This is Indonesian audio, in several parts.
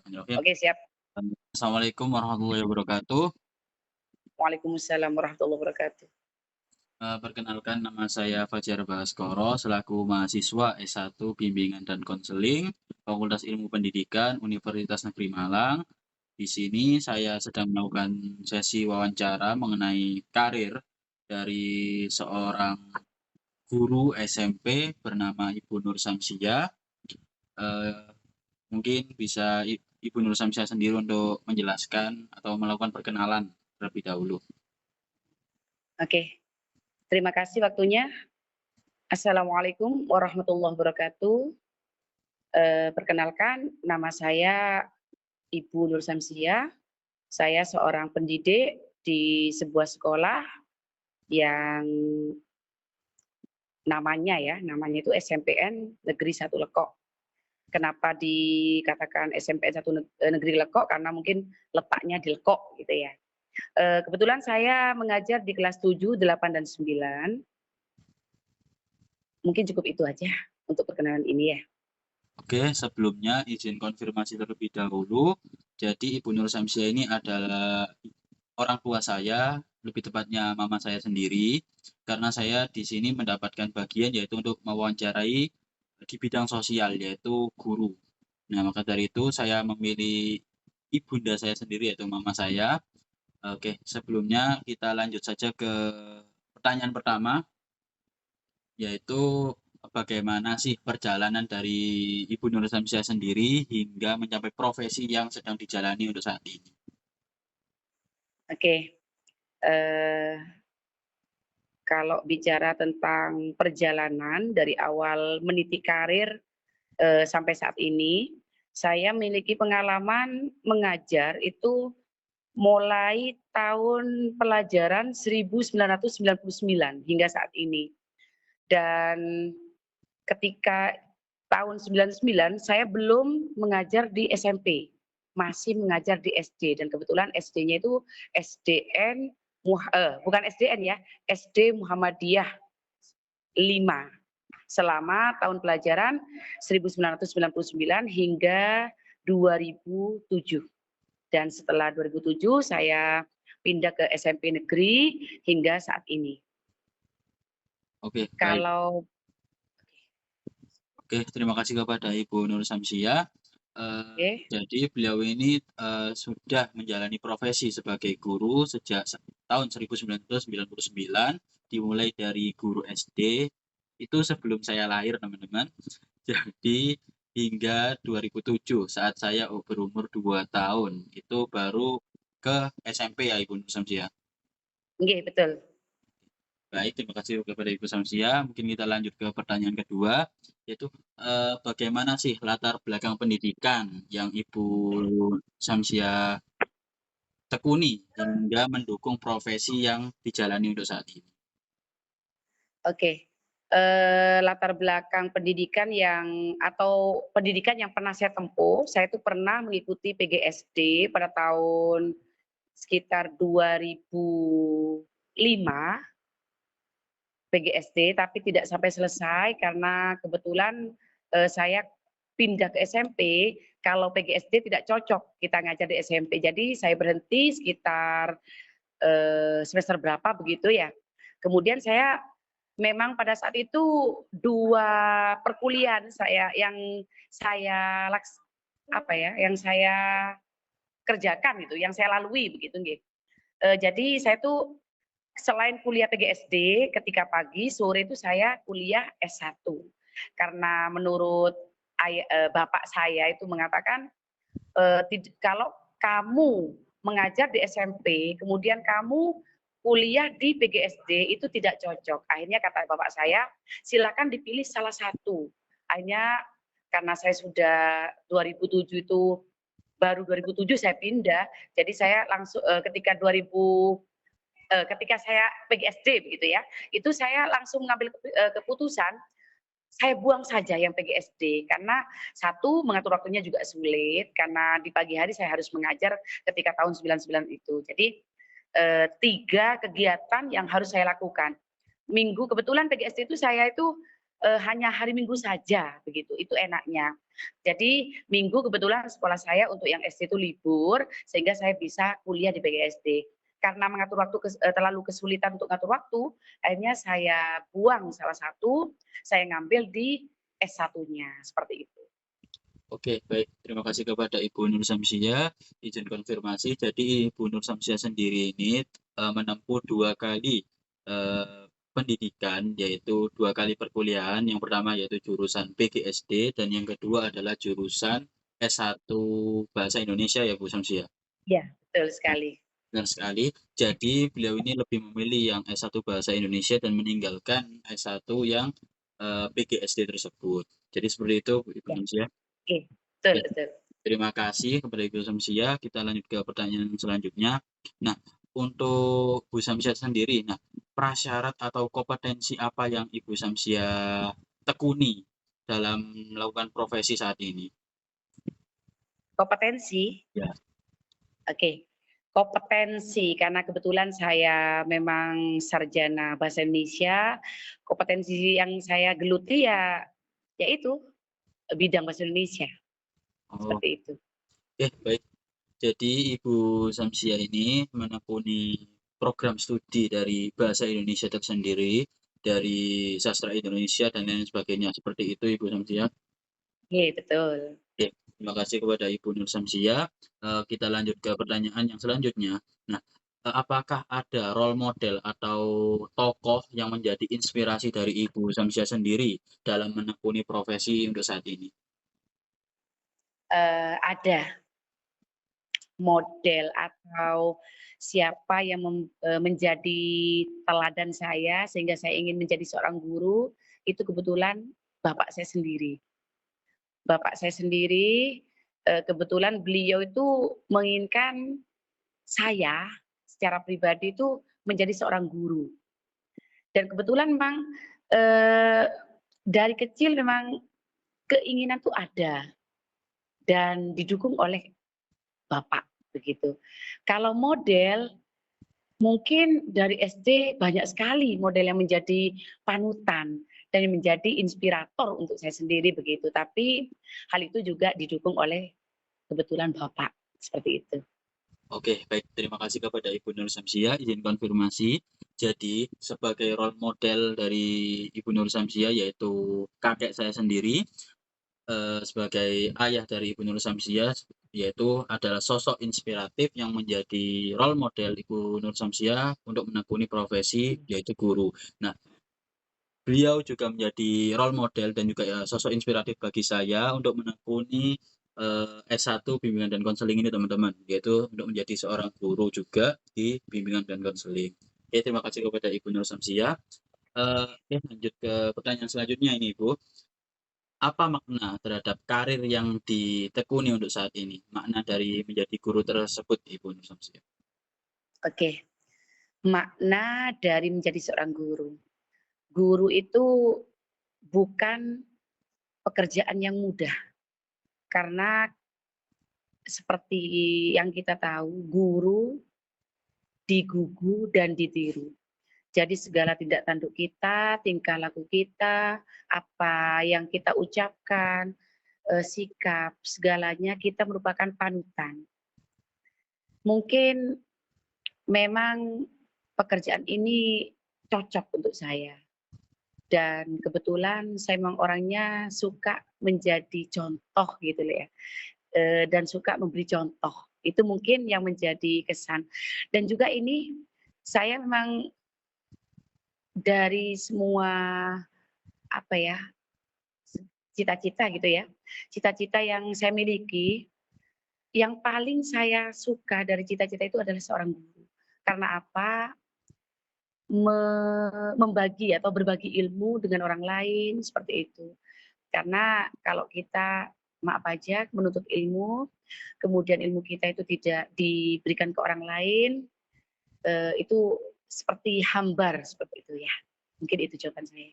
Bismillahirrahmanirrahim. Oke, siap. Assalamualaikum warahmatullahi wabarakatuh. Waalaikumsalam warahmatullahi wabarakatuh. Perkenalkan nama saya Fajar Baskoro selaku mahasiswa S1 Bimbingan dan Konseling Fakultas Ilmu Pendidikan Universitas Negeri Malang. Di sini saya sedang melakukan sesi wawancara mengenai karir dari seorang guru SMP bernama Ibu Nur Samsia. Eh, Mungkin bisa Ibu Nur Samsia sendiri untuk menjelaskan atau melakukan perkenalan terlebih dahulu. Oke, terima kasih waktunya. Assalamualaikum warahmatullahi wabarakatuh. Perkenalkan, nama saya Ibu Nur Samsia. Saya seorang pendidik di sebuah sekolah yang namanya itu SMPN Negeri 1 Lekok. Kenapa dikatakan SMPN 1 Negeri Lekok? Karena mungkin letaknya di Lekok gitu ya. Kebetulan saya mengajar di kelas 7, 8, dan 9. Mungkin cukup itu aja untuk perkenalan ini ya. Oke, sebelumnya izin konfirmasi terlebih dahulu. Jadi Ibu Nur Samsia ini adalah orang tua saya, lebih tepatnya mama saya sendiri, karena saya di sini mendapatkan bagian yaitu untuk mewawancarai di bidang sosial, yaitu guru. Nah, maka dari itu saya memilih ibunda saya sendiri, yaitu mama saya. Oke, sebelumnya kita lanjut saja ke pertanyaan pertama, yaitu bagaimana sih perjalanan dari Ibu Nur Samsia sendiri hingga mencapai profesi yang sedang dijalani untuk saat ini. Oke, eh, kalau bicara tentang perjalanan dari awal meniti karir sampai saat ini, saya memiliki pengalaman mengajar itu mulai tahun pelajaran 1999 hingga saat ini. Dan ketika tahun 99 saya belum mengajar di SMP, masih mengajar di SD, dan kebetulan SD-nya itu SDN bukan SDN ya, SD Muhammadiyah 5 selama tahun pelajaran 1999 hingga 2007. Dan setelah 2007 saya pindah ke SMP negeri hingga saat ini. Oke, baik. Kalau Oke, terima kasih kepada Ibu Nur Samsia. Jadi beliau ini sudah menjalani profesi sebagai guru sejak tahun 1999, dimulai dari guru SD, itu sebelum saya lahir teman-teman. Jadi hingga 2007 saat saya berumur 2 tahun, itu baru ke SMP ya Ibu Nur Samsia. nggih, betul. Baik, terima kasih kepada Ibu Samsia. Mungkin kita lanjut ke pertanyaan kedua, yaitu bagaimana sih latar belakang pendidikan yang Ibu Samsia tekuni hingga mendukung profesi yang dijalani untuk saat ini? Oke, latar belakang pendidikan atau pendidikan yang pernah saya tempuh, saya itu pernah mengikuti PGSD pada tahun sekitar 2005, PGSD, tapi tidak sampai selesai karena kebetulan saya pindah ke SMP. Kalau PGSD tidak cocok kita ngajar di SMP, jadi saya berhenti sekitar semester berapa begitu ya. Kemudian saya memang pada saat itu 2 perkuliahan yang saya kerjakan gitu, yang saya lalui begitu nggih. Jadi saya tuh selain kuliah PGSD ketika pagi, sore itu saya kuliah S1. Karena menurut bapak saya itu mengatakan, kalau kamu mengajar di SMP, kemudian kamu kuliah di PGSD itu tidak cocok. Akhirnya kata bapak saya, silakan dipilih salah satu. Akhirnya karena saya sudah 2007 itu baru 2007 saya pindah, jadi saya langsung ketika saya PGSD begitu ya, itu saya langsung mengambil keputusan saya buang saja yang PGSD karena satu mengatur waktunya juga sulit karena di pagi hari saya harus mengajar ketika tahun 99 itu. Jadi 3 kegiatan yang harus saya lakukan. Minggu kebetulan PGSD itu saya itu hanya hari Minggu saja begitu, itu enaknya. Jadi Minggu kebetulan sekolah saya untuk yang SD itu libur, sehingga saya bisa kuliah di PGSD. Karena mengatur waktu terlalu kesulitan untuk ngatur waktu, akhirnya saya buang salah satu, saya ngambil di S1-nya, seperti itu. Oke, baik. Terima kasih kepada Ibu Nur Samsia. Izin konfirmasi, jadi Ibu Nur Samsia sendiri ini menempuh 2 kali pendidikan, yaitu 2 kali perkuliahan. Yang pertama yaitu jurusan PGSD dan yang kedua adalah jurusan S1 Bahasa Indonesia ya Bu Samsia? Iya, betul sekali. Benar sekali. Jadi beliau ini lebih memilih yang S1 Bahasa Indonesia dan meninggalkan S1 yang PGSD tersebut. Jadi seperti itu Ibu Ya, Samsia. oke, betul Ya, betul. terima kasih kepada Ibu Samsia. Kita lanjut ke pertanyaan selanjutnya. Nah, untuk Bu Samsia sendiri, nah prasyarat atau kompetensi apa yang Ibu Samsia tekuni dalam melakukan profesi saat ini? Kompetensi, Ya. oke. Kompetensi, karena kebetulan saya memang sarjana bahasa Indonesia, kompetensi yang saya geluti ya yaitu bidang bahasa Indonesia, Oh, seperti itu. baik. Jadi Ibu Samsia ini menekuni program studi dari bahasa Indonesia tersendiri, dari sastra Indonesia dan lain sebagainya. Seperti itu Ibu Samsia. Oke, betul. Oke, terima kasih kepada Ibu Nur Samsia. Kita lanjut ke pertanyaan yang selanjutnya. Nah, apakah ada role model atau tokoh yang menjadi inspirasi dari Ibu Samsia sendiri dalam menekuni profesi untuk saat ini? Ada model atau siapa yang menjadi teladan saya sehingga saya ingin menjadi seorang guru, itu kebetulan bapak saya sendiri. Bapak saya sendiri, kebetulan beliau itu menginginkan saya secara pribadi itu menjadi seorang guru. Dan kebetulan memang, eee, dari kecil memang keinginan tuh ada dan didukung oleh bapak, begitu. Kalau model, mungkin dari SD banyak sekali model yang menjadi panutan dan yang menjadi inspirator untuk saya sendiri, begitu. Tapi hal itu juga didukung oleh kebetulan bapak, seperti itu. Oke, baik. Terima kasih kepada Ibu Nur Samsia. Izin konfirmasi. Jadi, sebagai role model dari Ibu Nur Samsia, yaitu kakek saya sendiri, sebagai ayah dari Ibu Nur Samsia, yaitu adalah sosok inspiratif yang menjadi role model Ibu Nur Samsia untuk menekuni profesi, yaitu guru. Nah, beliau juga menjadi role model dan juga sosok inspiratif bagi saya untuk menekuni S1 bimbingan dan konseling ini teman-teman, yaitu untuk menjadi seorang guru juga di bimbingan dan konseling. Oke, terima kasih kepada Ibu Nur Samsia. Lanjut ke pertanyaan selanjutnya ini Ibu. Apa makna terhadap karir yang ditekuni untuk saat ini? Makna dari menjadi guru tersebut Ibu Nur Samsia. Oke, makna dari menjadi seorang guru. Guru itu bukan pekerjaan yang mudah, karena seperti yang kita tahu, guru digugu dan ditiru. Jadi segala tindak tanduk kita, tingkah laku kita, apa yang kita ucapkan, sikap, segalanya kita merupakan panutan. Mungkin memang pekerjaan ini cocok untuk saya. Dan kebetulan saya memang orangnya suka menjadi contoh gitu loh ya, dan suka memberi contoh. Itu mungkin yang menjadi kesan. Dan juga ini saya memang dari semua apa ya, cita-cita gitu ya, cita-cita yang saya miliki, yang paling saya suka dari cita-cita itu adalah seorang guru. Karena apa? Membagi atau berbagi ilmu dengan orang lain, seperti itu. Karena kalau kita, maaf aja, menuntut ilmu, kemudian ilmu kita itu tidak diberikan ke orang lain, itu seperti hambar, seperti itu ya. Mungkin itu jawaban saya.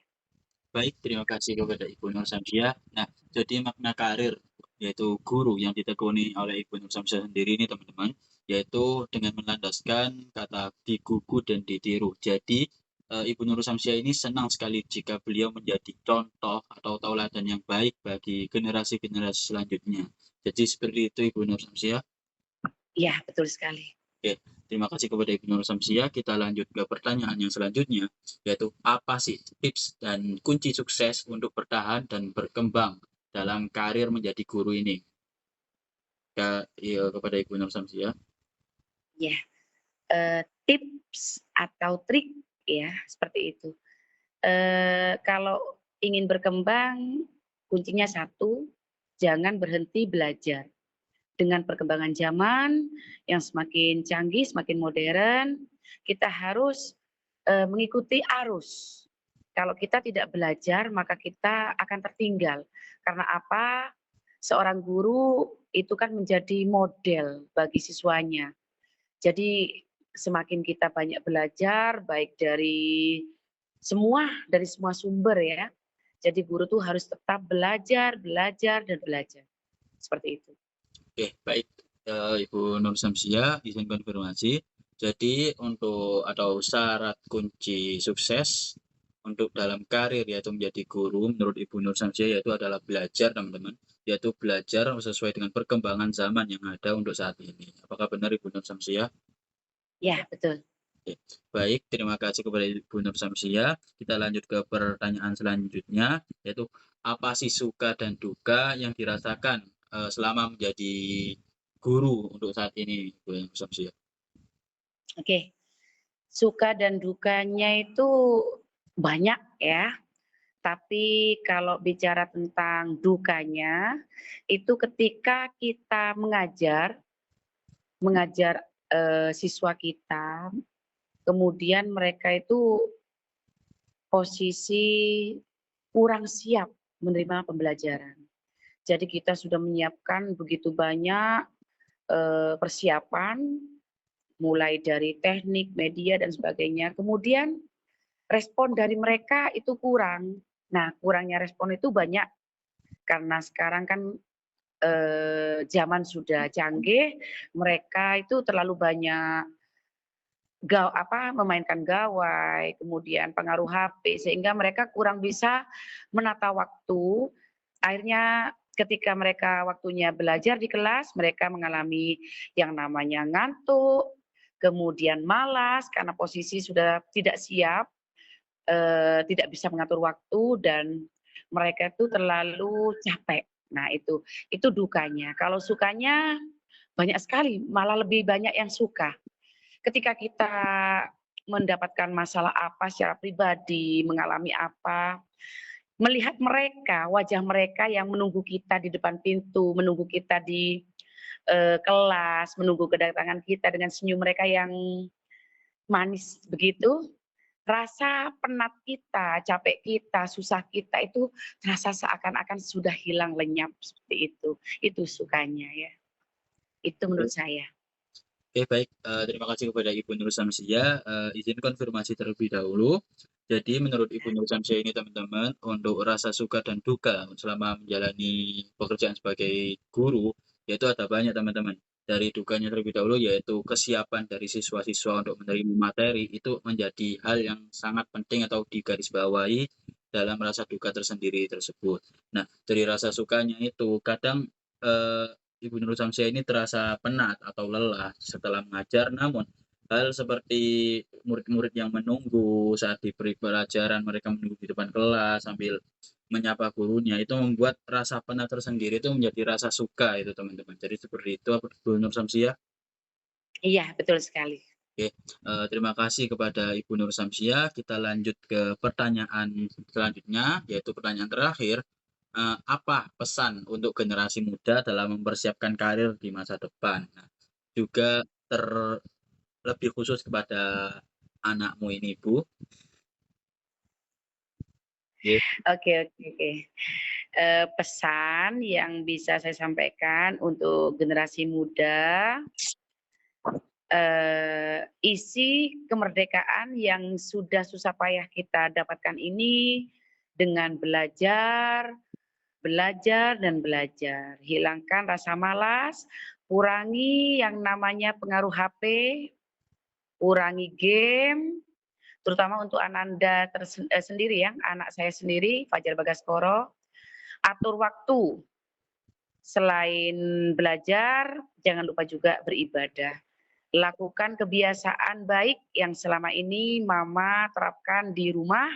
Baik, terima kasih kepada Ibu Nur Samsia. Nah, jadi makna karir yaitu guru yang ditekuni oleh Ibu Nur Samsia sendiri ini teman-teman, yaitu dengan melandaskan kata digugu dan ditiru. Jadi Ibu Nur Samsiah ini senang sekali jika beliau menjadi contoh atau tauladan yang baik bagi generasi-generasi selanjutnya. Jadi seperti itu Ibu Nur Samsiah. Iya, betul sekali. Oke, terima kasih kepada Ibu Nur Samsiah. Kita lanjut ke pertanyaan yang selanjutnya, yaitu apa sih tips dan kunci sukses untuk bertahan dan berkembang dalam karir menjadi guru ini? Iya, kepada Ibu Nur Samsiah. Ya, tips atau trik ya seperti itu. Kalau ingin berkembang, kuncinya satu, jangan berhenti belajar. Dengan perkembangan zaman yang semakin canggih, semakin modern, kita harus mengikuti arus. Kalau kita tidak belajar, maka kita akan tertinggal. Karena apa? Seorang guru itu kan menjadi model bagi siswanya. Jadi semakin kita banyak belajar, baik dari semua sumber ya. Jadi guru tuh harus tetap belajar, belajar, dan belajar. Seperti itu. Oke, baik. Ibu Nur Samsiah, izin konfirmasi. Jadi untuk atau syarat kunci sukses untuk dalam karir yaitu menjadi guru menurut Ibu Nur Samsiah yaitu adalah belajar teman-teman, yaitu belajar sesuai dengan perkembangan zaman yang ada untuk saat ini. Apakah benar Ibu Nur Samsiah? Ya, betul. Oke, baik. Terima kasih kepada Ibu Nur Samsiah. Kita lanjut ke pertanyaan selanjutnya, yaitu apa sih suka dan duka yang dirasakan selama menjadi guru untuk saat ini, Bu Nur Samsiah? Oke. Suka dan dukanya itu banyak ya. Tapi kalau bicara tentang dukanya, itu ketika kita mengajar siswa kita, kemudian mereka itu posisi kurang siap menerima pembelajaran. Jadi kita sudah menyiapkan begitu banyak persiapan, mulai dari teknik, media, dan sebagainya. Kemudian respon dari mereka itu kurang. Nah, kurangnya respon itu banyak karena sekarang kan zaman sudah canggih, mereka itu terlalu banyak memainkan gawai, kemudian pengaruh HP, sehingga mereka kurang bisa menata waktu. Akhirnya ketika mereka waktunya belajar di kelas, mereka mengalami yang namanya ngantuk, kemudian malas karena posisi sudah tidak siap, tidak bisa mengatur waktu dan mereka itu terlalu capek. Nah itu dukanya. Kalau sukanya banyak sekali, malah lebih banyak yang suka. Ketika kita mendapatkan masalah apa secara pribadi, mengalami apa, melihat mereka, wajah mereka yang menunggu kita di depan pintu, menunggu kita di kelas, menunggu kedatangan kita dengan senyum mereka yang manis begitu, rasa penat kita, capek kita, susah kita itu terasa seakan-akan sudah hilang lenyap seperti itu. Itu sukanya ya. Itu menurut saya. Oke, baik. Terima kasih kepada Ibu Nur Samsiah. Izin konfirmasi terlebih dahulu. Jadi menurut Ibu Nur Samsiah ini teman-teman, untuk rasa suka dan duka selama menjalani pekerjaan sebagai guru, yaitu ada banyak teman-teman. Dari dukanya terlebih dahulu yaitu kesiapan dari siswa-siswa untuk menerima materi itu menjadi hal yang sangat penting atau digarisbawahi dalam rasa duka tersendiri tersebut. Nah, dari rasa sukanya itu kadang Ibu Nur Samsiah ini terasa penat atau lelah setelah mengajar, namun hal seperti murid-murid yang menunggu saat diberi pelajaran, mereka menunggu di depan kelas sambil menyapa gurunya, itu membuat rasa penat tersendiri itu menjadi rasa suka itu teman-teman. Jadi seperti itu Bu Nur Samsiah. Iya, betul sekali. Oke, terima kasih kepada Ibu Nur Samsiah. Kita lanjut ke pertanyaan selanjutnya, yaitu pertanyaan terakhir. Apa pesan untuk generasi muda dalam mempersiapkan karir di masa depan? Nah, juga terlebih khusus kepada anakmu ini, Bu. Ye. Oke, oke, oke. Pesan yang bisa saya sampaikan untuk generasi muda, isi kemerdekaan yang sudah susah payah kita dapatkan ini dengan belajar, belajar, dan belajar. Hilangkan rasa malas, kurangi yang namanya pengaruh HP, kurangi game, terutama untuk Ananda sendiri ya, anak saya sendiri, Fajar Bagaskoro, atur waktu. Selain belajar, jangan lupa juga beribadah. Lakukan kebiasaan baik yang selama ini Mama terapkan di rumah,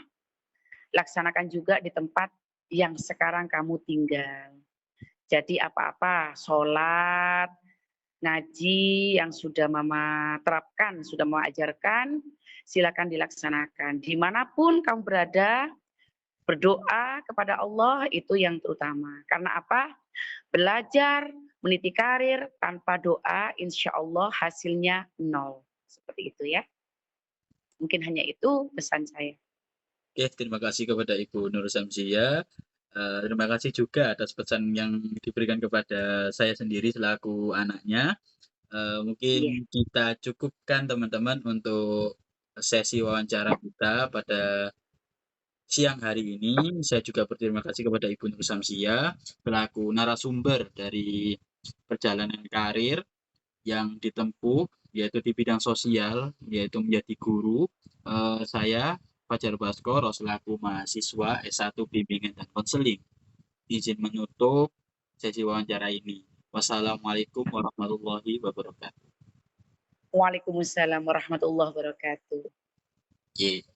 laksanakan juga di tempat yang sekarang kamu tinggal. Jadi apa-apa, sholat, ngaji yang sudah Mama terapkan, sudah Mama ajarkan, silakan dilaksanakan. Dimanapun kamu berada, berdoa kepada Allah itu yang terutama. Karena apa? Belajar, meniti karir, tanpa doa, insya Allah hasilnya nol. Seperti itu ya. Mungkin hanya itu pesan saya. Oke, terima kasih kepada Ibu Nur Samsia. Terima kasih juga atas pesan yang diberikan kepada saya sendiri selaku anaknya. Iya. Mungkin kita cukupkan teman-teman untuk sesi wawancara kita pada siang hari ini. Saya juga berterima kasih kepada Ibu Nur Samsia selaku narasumber dari perjalanan karir yang ditempuh yaitu di bidang sosial, yaitu menjadi guru. Saya Fajar Baskoro selaku mahasiswa S1 Bimbingan dan Konseling izin menutup sesi wawancara ini. Wassalamualaikum warahmatullahi wabarakatuh. Waalaikumsalam warahmatullahi wabarakatuh. Yeah.